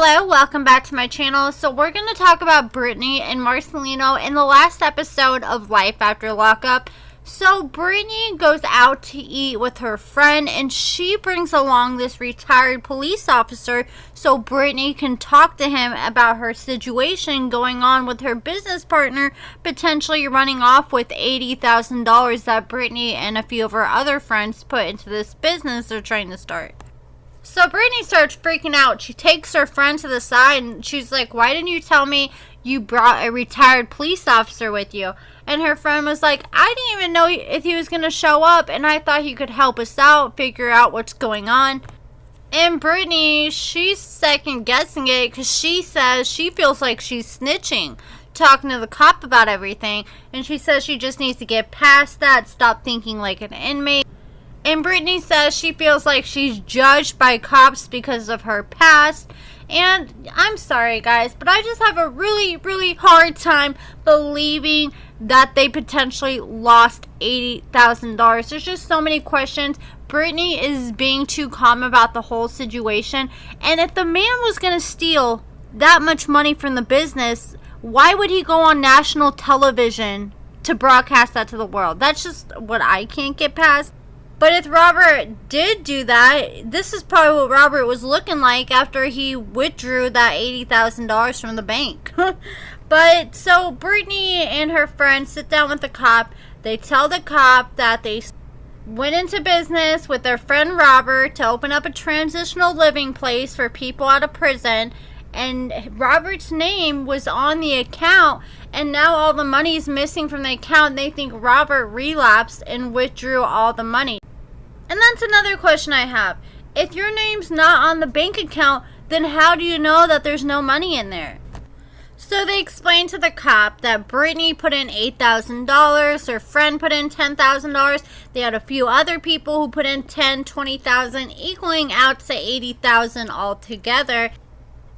Hello, welcome back to my channel. So we're going to talk about Britney and Marcelino in the last episode of Life After Lockup. So Britney goes out to eat with her friend and she brings along this retired police officer so Britney can talk to him about her situation going on with her business partner potentially running off with $80,000 that Britney and a few of her other friends put into this business they're trying to start. So Britney starts freaking out. She takes her friend to the side and she's like, "Why didn't you tell me you brought a retired police officer with you?" And her friend was like, "I didn't even know if he was going to show up and I thought he could help us out, figure out what's going on." And Britney, she's second guessing it because she says she feels like she's snitching, talking to the cop about everything. And she says she just needs to get past that, stop thinking like an inmate. And Britney says she feels like she's judged by cops because of her past. And I'm sorry guys, but I just have a really hard time believing that they potentially lost $80,000. There's just so many questions. Britney is being too calm about the whole situation. And if the man was going to steal that much money from the business, why would he go on national television to broadcast that to the world? That's just what I can't get past. But if Robert did do that, this is probably what Robert was looking like after he withdrew that $80,000 from the bank. But so Britney and her friend sit down with the cop. They tell the cop that they went into business with their friend Robert to open up a transitional living place for people out of prison. And Robert's name was on the account, and now all the money is missing from the account. They think Robert relapsed and withdrew all the money. And that's another question I have. If your name's not on the bank account, then how do you know that there's no money in there? So they explained to the cop that Britney put in $8,000, her friend put in $10,000, they had a few other people who put in $10,000, $20,000, equaling out to $80,000 altogether.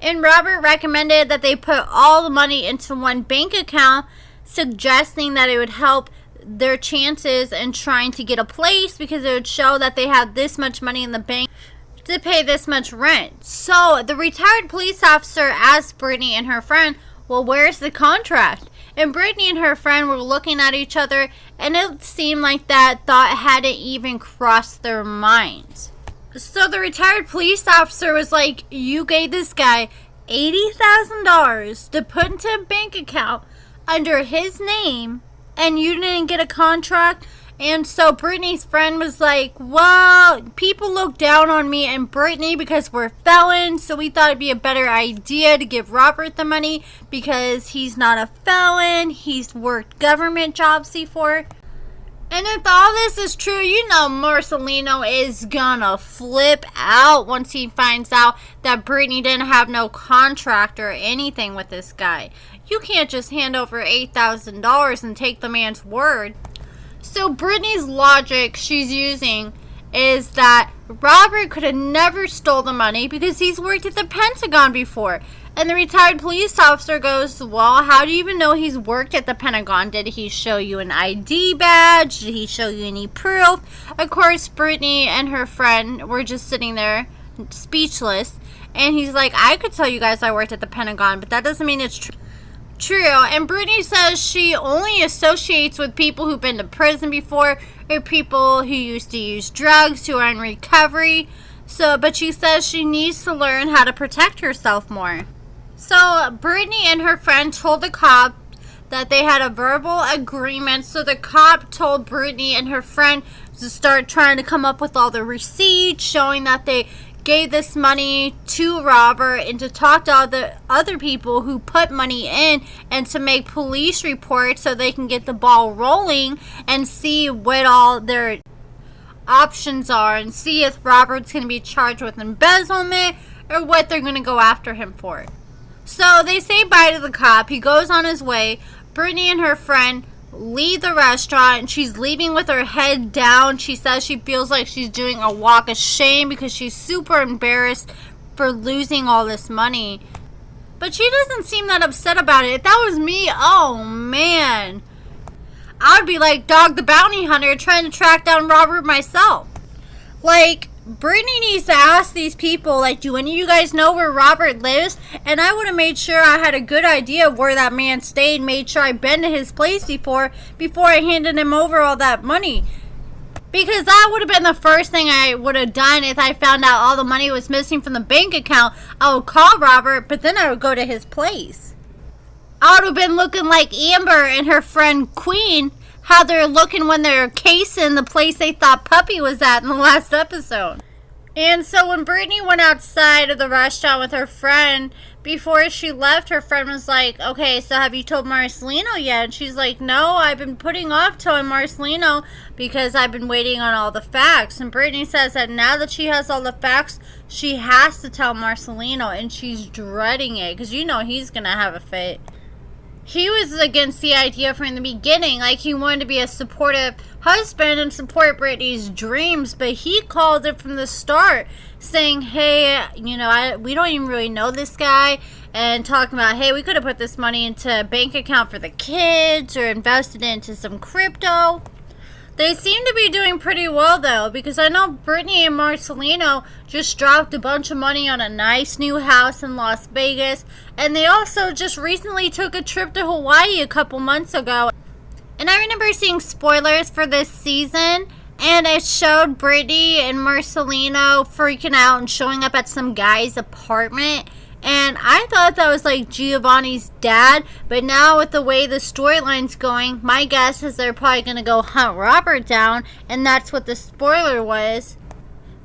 And Robert recommended that they put all the money into one bank account, suggesting that it would help their chances in trying to get a place because it would show that they had this much money in the bank to pay this much rent. So the retired police officer asked Britney and her friend, "Well, where's the contract?" And Britney and her friend were looking at each other, and it seemed like that thought hadn't even crossed their minds. So the retired police officer was like, "You gave this guy $80,000 to put into a bank account under his name, and you didn't get a contract?" And so Britney's friend was like, "Well, people look down on me and Britney because we're felons, so we thought it'd be a better idea to give Robert the money because he's not a felon, he's worked government jobs before." And if all this is true, you know Marcelino is gonna flip out once he finds out that Britney didn't have no contract or anything with this guy. You can't just hand over $8,000 and take the man's word. So Britney's logic she's using is that Robert could have never stole the money because he's worked at the Pentagon before. And the retired police officer goes, "Well, how do you even know he's worked at the Pentagon? Did he show you an ID badge? Did he show you any proof?" Of course, Britney and her friend were just sitting there speechless. And he's like, "I could tell you guys I worked at the Pentagon, but that doesn't mean it's true." And Britney says she only associates with people who've been to prison before or people who used to use drugs, who are in recovery. But she says she needs to learn how to protect herself more. So Britney and her friend told the cop that they had a verbal agreement. So the cop told Britney and her friend to start trying to come up with all the receipts showing that they gave this money to Robert, and to talk to all the other people who put money in, and to make police reports so they can get the ball rolling and see what all their options are and see if Robert's going to be charged with embezzlement or what they're going to go after him for. So they say bye to the cop. He goes on his way. Britney and her friend leave the restaurant, and she's leaving with her head down. She says she feels like she's doing a walk of shame because she's super embarrassed for losing all this money. But she doesn't seem that upset about it. If that was me, oh man, I would be like Dog the Bounty Hunter trying to track down Robert myself. Like, Britney needs to ask these people, like, do any of you guys know where Robert lives? And I would have made sure I had a good idea of where that man stayed, made sure I'd been to his place before I handed him over all that money. Because that would have been the first thing I would have done if I found out all the money was missing from the bank account. I would call Robert, but then I would go to his place. I would have been looking like Amber and her friend Queen, how they're looking when they're casing the place they thought Puppy was at in the last episode. And so when Britney went outside of the restaurant with her friend, before she left, her friend was like, okay, so have you told Marcelino yet? And she's like, no, I've been putting off telling Marcelino because I've been waiting on all the facts. And Britney says that now that she has all the facts, she has to tell Marcelino, and she's dreading it because you know he's going to have a fit. He was against the idea from the beginning. Like, he wanted to be a supportive husband and support Britney's dreams, but he called it from the start, saying, hey, you know, we don't even really know this guy, and talking about, hey, we could have put this money into a bank account for the kids or invested it into some crypto. They seem to be doing pretty well, though, because I know Britney and Marcelino just dropped a bunch of money on a nice new house in Las Vegas, and they also just recently took a trip to Hawaii a couple months ago. And I remember seeing spoilers for this season, and it showed Britney and Marcelino freaking out and showing up at some guy's apartment. And I thought that was like Giovanni's dad, but now with the way the storyline's going, my guess is they're probably going to go hunt Robert down, and that's what the spoiler was.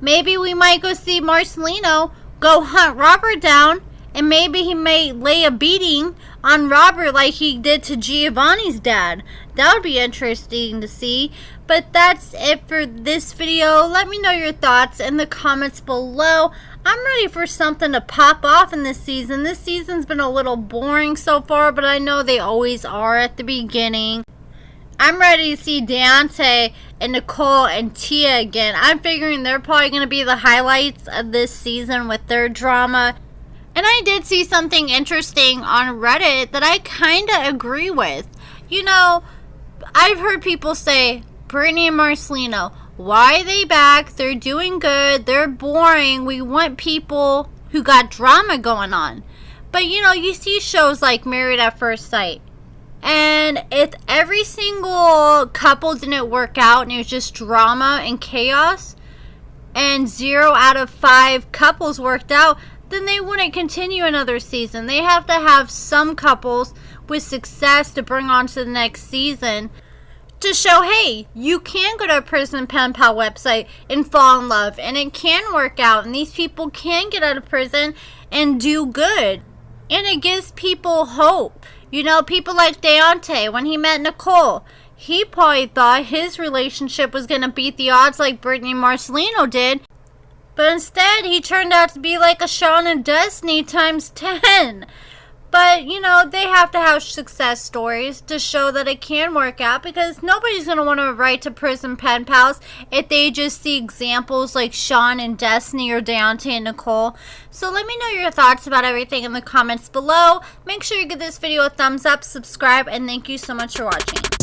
Maybe we might go see Marcelino go hunt Robert down, and maybe he may lay a beating on Robert like he did to Giovanni's dad. That would be interesting to see. But that's it for this video. Let me know your thoughts in the comments below. I'm ready for something to pop off in this season. This season's been a little boring so far, but I know they always are at the beginning. I'm ready to see Deontay and Nicole and Tia again. I'm figuring they're probably going to be the highlights of this season with their drama. And I did see something interesting on Reddit that I kind of agree with. You know, I've heard people say, Britney and Marcelino, why are they back? They're doing good. They're boring. We want people who got drama going on. But, you know, you see shows like Married at First Sight. And if every single couple didn't work out and it was just drama and chaos, and 0 out of 5 couples worked out, then they wouldn't continue another season. They have to have some couples with success to bring on to the next season to show, hey, you can go to a prison pen pal website and fall in love, and it can work out, and these people can get out of prison and do good. And it gives people hope. You know, people like Deontay, when he met Nicole, he probably thought his relationship was going to beat the odds like Britney and Marcelino did. But instead, he turned out to be like a Sean and Destiny times 10. But, you know, they have to have success stories to show that it can work out, because nobody's going to want to write to prison pen pals if they just see examples like Sean and Destiny or Deontay and Nicole. So let me know your thoughts about everything in the comments below. Make sure you give this video a thumbs up, subscribe, and thank you so much for watching.